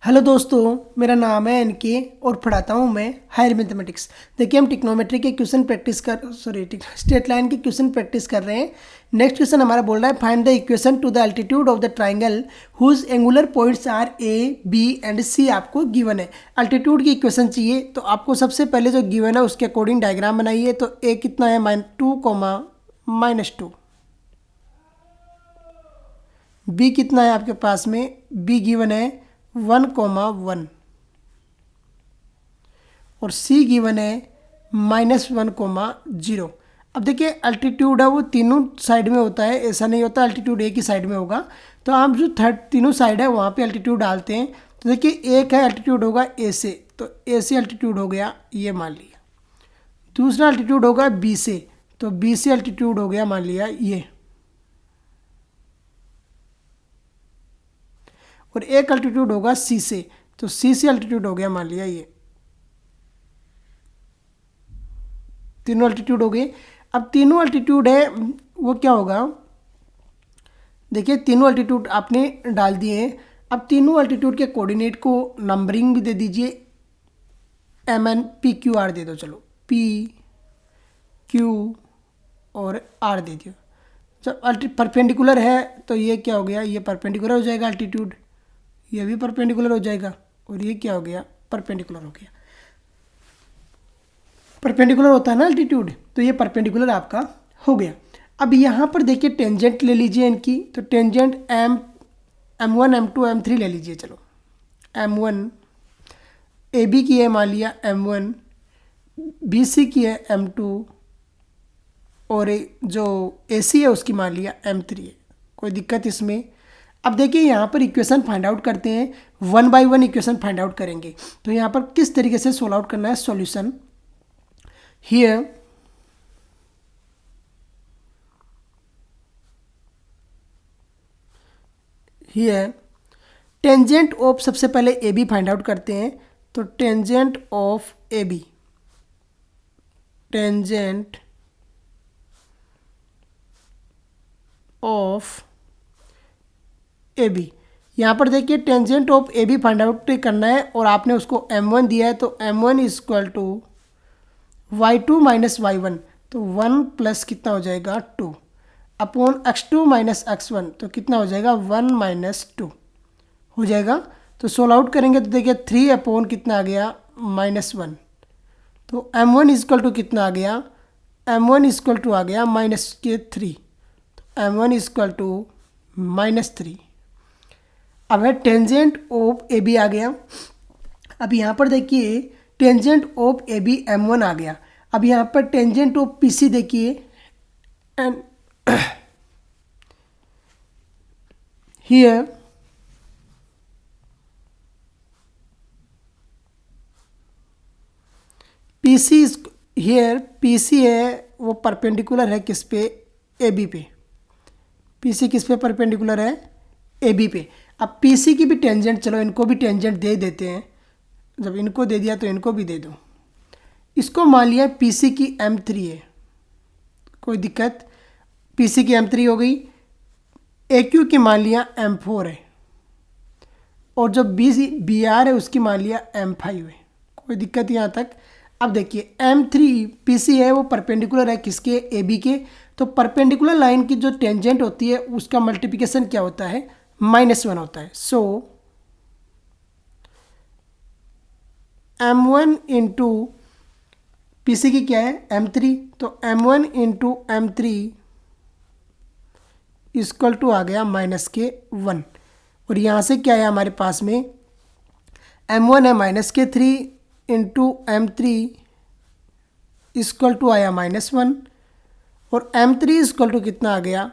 Hello दोस्तों, मेरा नाम है एनके और पढ़ाता हूँ मैं हायर मैथमेटिक्स। देखिए हम टिक्नोमेट्री के क्वेश्चन प्रैक्टिस कर स्ट्रेट लाइन के क्वेश्चन प्रैक्टिस कर रहे हैं। नेक्स्ट क्वेश्चन हमारा बोल रहा है find the equation to the altitude of the triangle whose angular points are A B and C आपको गिवन है। अल्टीट्यूड की इक्वेशन चाहिए तो आपको सबसे पहले जो गिवन है उसके अकॉर्डिंग डायग्राम बनाइए। तो ए कितना है -2, बी कितना है आपके पास में, बी गिवन है 1, और सी गिवन है -1, 0। अब देखिए अल्टीट्यूड है वो तीनों साइड में होता है, ऐसा नहीं होता अल्टीट्यूड एक ही साइड में होगा। तो हम जो थर्ड तीनों साइड है वहाँ पे अल्टीट्यूड डालते हैं। तो देखिए एक है अल्टीट्यूड होगा ए से, तो ए से अल्टीट्यूड हो गया ये मान लिया। दूसरा अल्टीट्यूड होगा बी से, तो बी से अल्टीट्यूड हो गया मान लिया ये। और एक अल्टीट्यूड होगा सी से, तो सी से अल्टीट्यूड हो गया मान लिया ये। तीनों अल्टीट्यूड हो गए। अब तीनों अल्टीट्यूड है वो क्या होगा, देखिए तीनों अल्टीट्यूड आपने डाल दिए हैं। अब तीनों अल्टीट्यूड के कोऑर्डिनेट को नंबरिंग भी दे दीजिए, M N P Q R दे दो। चलो पी क्यू और आर दे दियो। जब परपेंडिकुलर है तो ये क्या हो गया, ये परपेंडिकुलर हो जाएगा अल्टीट्यूड, ये भी परपेंडिकुलर हो जाएगा, और ये क्या हो गया, परपेंडिकुलर हो गया। परपेंडिकुलर होता है ना अल्टीट्यूड, तो ये परपेंडिकुलर आपका हो गया। अब यहाँ पर देखिए टेंजेंट ले लीजिए इनकी, तो टेंजेंट M1 M2 M3 ले लीजिए। चलो M1 AB की है मान लिया M1, BC की है M2, और जो AC है उसकी मान लिया M3 है। कोई दिक्कत इसमें। अब देखिए यहाँ पर इक्वेशन फाइंड आउट करते हैं, 1 बाय 1 इक्वेशन फाइंड आउट करेंगे। तो यहाँ पर किस तरीके से सोल्व आउट करना है सॉल्यूशन। हियर टेंजेंट ऑफ, सबसे पहले ए बी फाइंड आउट करते हैं। तो tangent of A B, tangent of A B, यहाँ पर देखिए tangent of A B find out करना है, और आपने उसको m1 दिया है। तो m1 is equal to y2 minus y1, तो 1 प्लस कितना हो जाएगा 2 अपॉन x2 माइनस x1, तो कितना हो जाएगा 1 माइनस 2 हो जाएगा। तो सोल्व आउट करेंगे तो देखिए 3 अपॉन कितना आ गया -1, तो m1 इज इक्वल टू कितना आ गया, m1 इज इक्वल टू आ गया -3, तो m1 इज इक्वल टू -3। अब है टेंजेंट ऑफ ए बी आ गया। अब यहाँ पर देखिए tangent of A B M1 आ गया। अब यहाँ पर टेंजेंट ऑफ पी सी देखिए, and here P C is here, P C है वो परपेंडिकुलर है किस पे, ए बी पे। पी सी किस पे परपेंडिकुलर है, ए बी पे। अब पी सी की भी टेंजेंट, चलो इनको भी टेंजेंट दे देते हैं। जब इनको दे दिया तो इनको भी दे दो। इसको मान लिया पी सी की M3 है, कोई दिक्कत, पी सी की M3 हो गई। ए क्यू की मान लिया M4 है, और जो बी आर है उसकी मान लिया M5 है, कोई दिक्कत यहाँ तक। अब देखिए M3 पी सी है वो परपेंडिकुलर है किसके, ए बी के। तो परपेंडिकुलर लाइन की जो टेंजेंट होती है उसका मल्टीप्लिकेशन क्या होता है, -1 होता है। सो M1 इंटू पी सी की क्या है M3, तो M1 into M3 equal to आ गया -1। और यहाँ से क्या है हमारे पास में, M1 है -3 इंटू M3 इक्वल टू आया -1, और M3 इक्वल टू कितना आ गया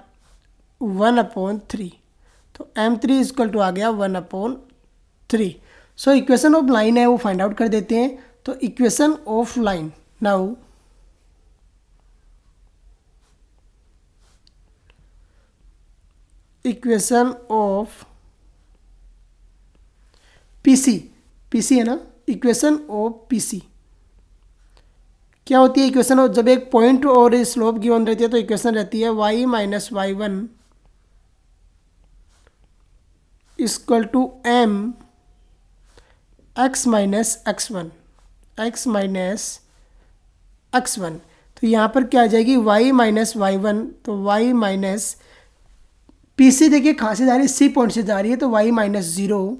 1/3, तो M3 इक्वल टू आ गया 1/3। सो इक्वेशन ऑफ लाइन है वो फाइंड आउट कर देते हैं। तो equation of line, now equation of PC, PC है ना, इक्वेशन ऑफ पीसी क्या होती है इक्वेशन ऑफ, जब एक पॉइंट और स्लोप गिवन रहती है तो इक्वेशन रहती है y minus y1 equal to m x minus x one, x minus x one. तो यहाँ पर क्या आ जाएगी वाई माइनस वाई वन, तो वाई माइनस पी से देखिए कहाँ से जा रही है, सी पॉइंट से जा रही है, तो y minus zero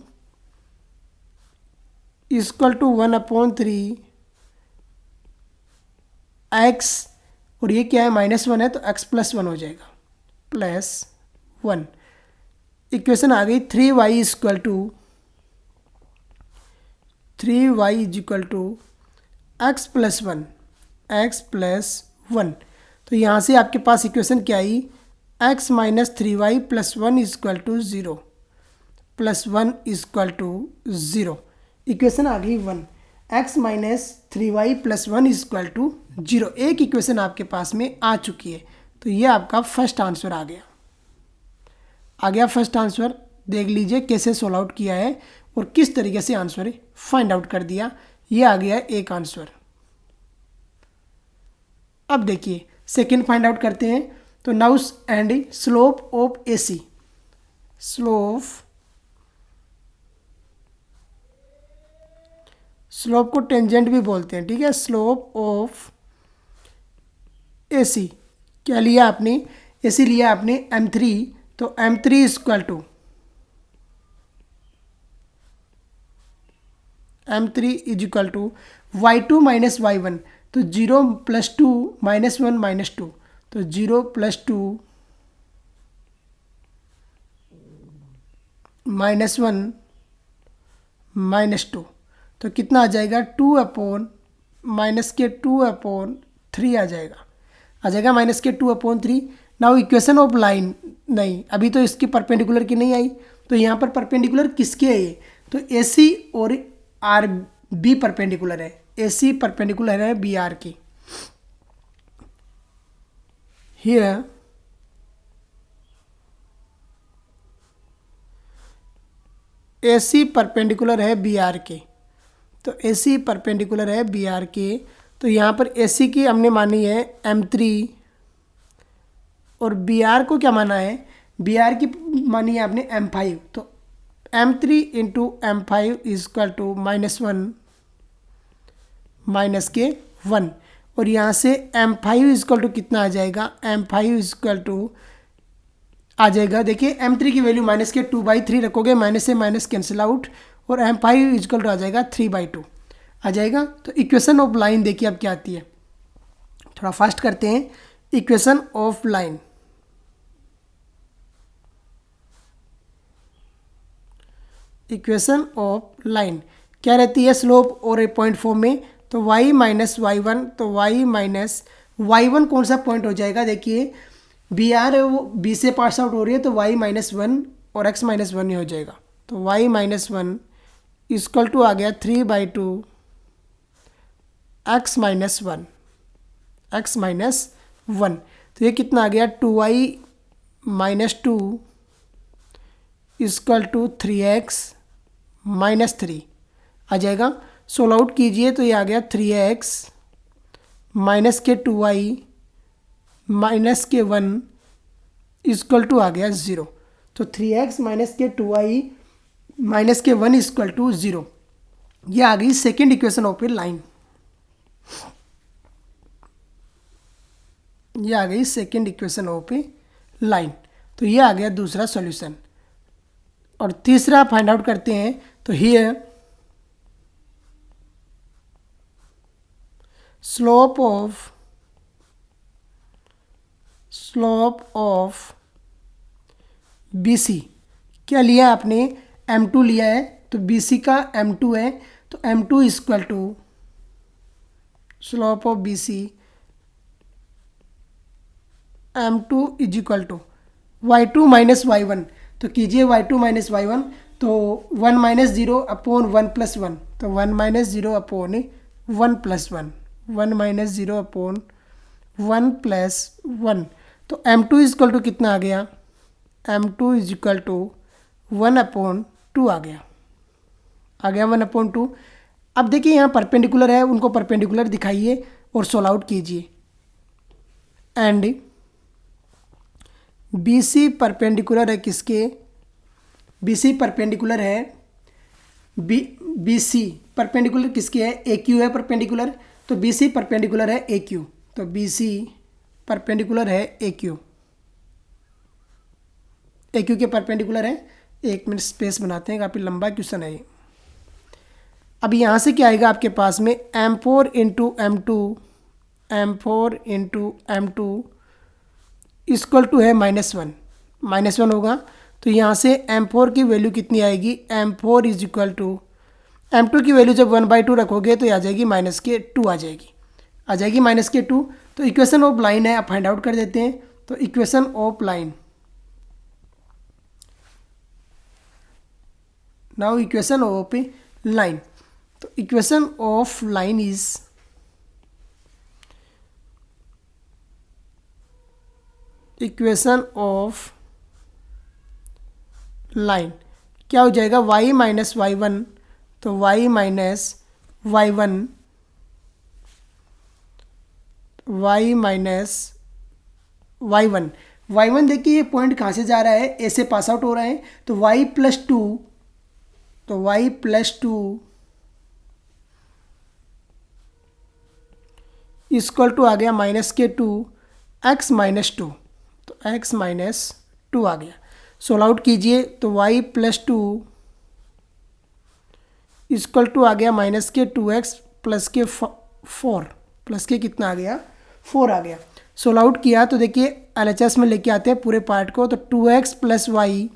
equal to 1/3 x, और ये क्या है -1 है तो x प्लस वन हो जाएगा, प्लस 1। इक्वेशन आ गई 3y equal to 3y is equal to x plus one, x plus one. तो यहाँ से आपके पास इक्वेशन क्या आई, x minus 3y plus one equal to zero, plus one equal to zero. Equation आ गई 1, x minus 3y plus one equal to zero. एक इक्वेशन आपके पास में आ चुकी है, तो ये आपका फर्स्ट आंसर आ गया फर्स्ट आंसर। देख लीजिए कैसे सोल्व आउट किया है और किस तरीके से आंसर फाइंड आउट कर दिया। ये आ गया एक आंसर। अब देखिए सेकंड फाइंड आउट करते हैं। तो now and slope of AC, slope को टेंजेंट भी बोलते हैं, ठीक है। स्लोप ऑफ AC क्या लिया आपने, AC लिया आपने M3, तो M3 equal to M3 is equal to y2 minus y1, तो 0 प्लस 2 माइनस 1 माइनस 2, तो 0 प्लस 2 माइनस 1 माइनस 2, तो कितना आ जाएगा 2 अपॉन माइनस के 2/3 आ जाएगा माइनस के 2/3। नाउ इक्वेशन ऑफ लाइन, नहीं अभी तो इसकी परपेंडिकुलर की नहीं आई, तो यहाँ पर परपेंडिकुलर किसके है ये, तो AC और RB परपेंडिकुलर है, AC परपेंडिकुलर है BR की। हियर AC परपेंडिकुलर है BR के, तो AC परपेंडिकुलर है BR के, तो यहाँ पर AC की हमने मानी है M3 और BR को क्या माना है, BR की मानी है आपने M5, तो M3 into M5 equal to -1 minus के 1, और यहाँ से M5 इजक्वल टू कितना आ जाएगा, M5 इजक्वल टू आ जाएगा, देखिए M3 की वैल्यू माइनस के 2/3 रखोगे, माइनस से माइनस कैंसिल आउट, और M5 इजक्वल टू आ जाएगा 3/2 आ जाएगा। तो इक्वेशन ऑफ लाइन देखिए अब क्या आती है, थोड़ा फास्ट करते हैं। Equation of line, equation of line क्या रहती है, स्लोप और ए पॉइंट फॉर्म में, तो y माइनस वाई वन, तो y माइनस वाई वन कौन सा पॉइंट हो जाएगा, देखिए BR है वो B से पास आउट हो रही है, तो y माइनस वन और x माइनस वन ही हो जाएगा, तो y minus one equal to आ गया 3/2 x minus one, x minus one, तो ये कितना आ गया 2y minus 2 equal to 3x minus 3 आ जाएगा। सोल्व आउट कीजिए तो ये आ गया 3x माइनस के 2y माइनस के 1 इक्वल टू आ गया 0, तो 3x माइनस के 2y माइनस के 1 इक्वल टू 0। ये आ गई second equation of A line, ये आ गई second equation of A line. तो ये आ गया दूसरा सॉल्यूशन। और तीसरा फाइंड आउट करते हैं। तो हियर स्लोप ऑफ BC क्या लिया आपने, M2 लिया है, तो BC का M2 है, तो M2 equal to slope of BC M2 is equal to y2 minus y1, तो कीजिए y2 माइनस y1, तो 1 माइनस 0 अपॉन 1 प्लस 1, तो 1 minus 0 upon 1 plus 1, 1 minus 0 upon 1 plus 1, तो M2 इक्वल टू कितना आ गया, M2 इज इक्वल टू 1/2 आ गया 1/2। अब देखिए यहाँ परपेंडिकुलर है, उनको परपेंडिकुलर दिखाइए और सोल्व आउट कीजिए। एंड BC परपेंडिकुलर है किसके, BC परपेंडिकुलर है बी सी परपेंडिकुलर किसके है, ए क्यू है परपेंडिकुलर, तो बी सी परपेंडिकुलर है ए क्यू, तो बी सी परपेंडिकुलर है ए क्यू के परपेंडिकुलर है। 1 मिनट स्पेस बनाते हैं, काफ़ी लंबा क्वेश्चन है ये। अब यहाँ से क्या आएगा आपके पास में, M4 into M2 equal to है -1 होगा। तो यहाँ से M4 की वैल्यू कितनी आएगी, M4 is equal to M2 की वैल्यू जब 1/2 रखोगे तो आ जाएगी -2 आ जाएगी -2। तो इक्वेशन ऑफ लाइन है, आप फाइंड आउट कर देते हैं। तो equation of line, now equation of line, तो equation of line is equation of line क्या हो जाएगा, y माइनस y1, तो y माइनस y1 y1 देखिए ये पॉइंट कहाँ से जा रहा है, ए से पास आउट हो रहा है, तो y प्लस 2 इक्वल टू आ गया -2 x माइनस 2, तो x माइनस 2 आ गया। सोल्व आउट कीजिए तो y प्लस 2 इक्वल टू आ गया -2x प्लस के 4 प्लस के कितना आ गया, 4 आ गया। सोल्व आउट किया तो देखिए LHS में लेके आते हैं पूरे पार्ट को, तो 2x प्लस वाई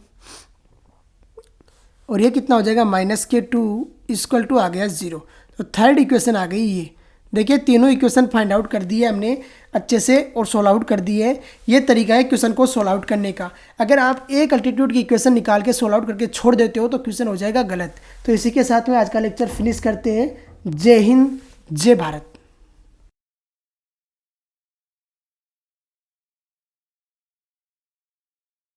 और ये कितना हो जाएगा -2 इक्वल टू आ गया 0। तो थर्ड इक्वेशन आ गई ये। देखिए तीनों इक्वेशन फाइंड आउट कर दिए हमने अच्छे से और सोल्व आउट कर दिए है। ये तरीका है क्वेश्चन को सोल्व आउट करने का। अगर आप एक अल्टीट्यूड की इक्वेशन निकाल के सोल्व आउट करके छोड़ देते हो तो क्वेश्चन हो जाएगा गलत। तो इसी के साथ में आज का लेक्चर फिनिश करते हैं। जय हिंद, जय भारत।